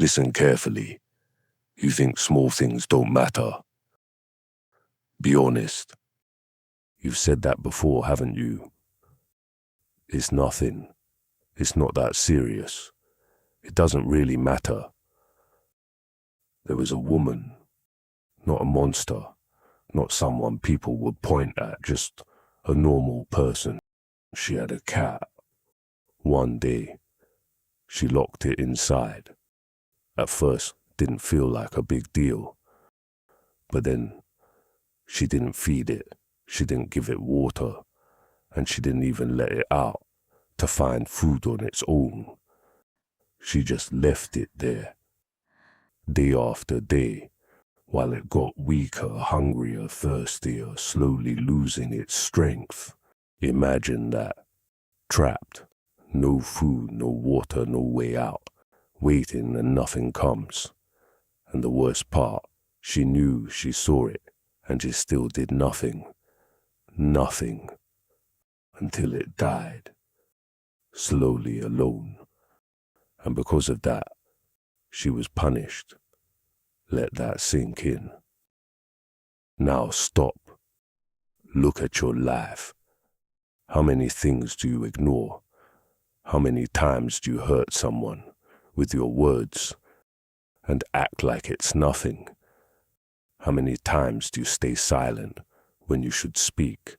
Listen carefully. You think small things don't matter. Be honest. You've said that before, haven't you? It's nothing. It's not that serious. It doesn't really matter. There was a woman, not a monster, not someone people would point at, just a normal person. She had a cat. One day, she locked it inside. At first, didn't feel like a big deal. But then, she didn't feed it, she didn't give it water, and she didn't even let it out to find food on its own. She just left it there, day after day, while it got weaker, hungrier, thirstier, slowly losing its strength. Imagine that. Trapped. No food, no water, no way out. Waiting and nothing comes. And the worst part, she knew she saw it, and she still did nothing. Nothing. Until it died. Slowly, alone. And because of that, she was punished. Let that sink in. Now stop. Look at your life. How many things do you ignore? How many times do you hurt someone with your words and act like it's nothing? How many times do you stay silent when you should speak?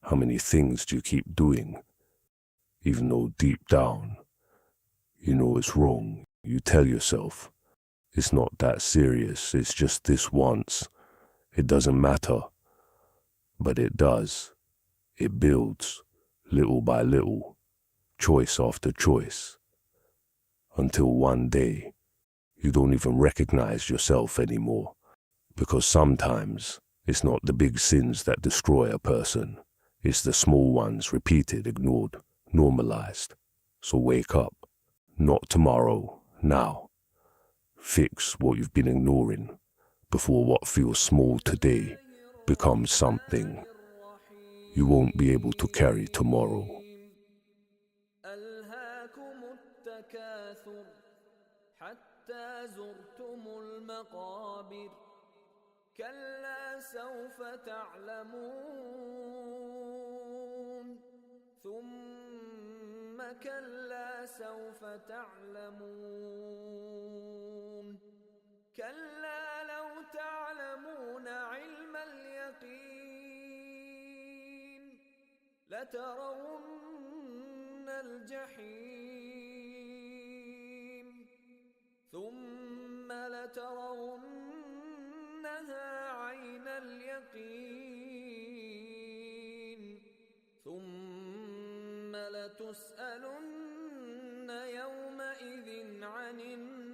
How many things do you keep doing, even though deep down you know it's wrong? You tell yourself, it's not that serious, it's just this once. It doesn't matter. But it does. It builds, little by little, choice after choice, until one day you don't even recognize yourself anymore. Because sometimes it's not the big sins that destroy a person, it's the small ones repeated, ignored, normalized. So wake up, not tomorrow, now. Fix what you've been ignoring before what feels small today becomes something you won't be able to carry tomorrow. كلا سوف تعلمون ثم كلا سوف تعلمون كلا لو تعلمون علم اليقين لترون الجحيم ثم لترونها عين اليقين ثم لتسألن يومئذ عن النعيم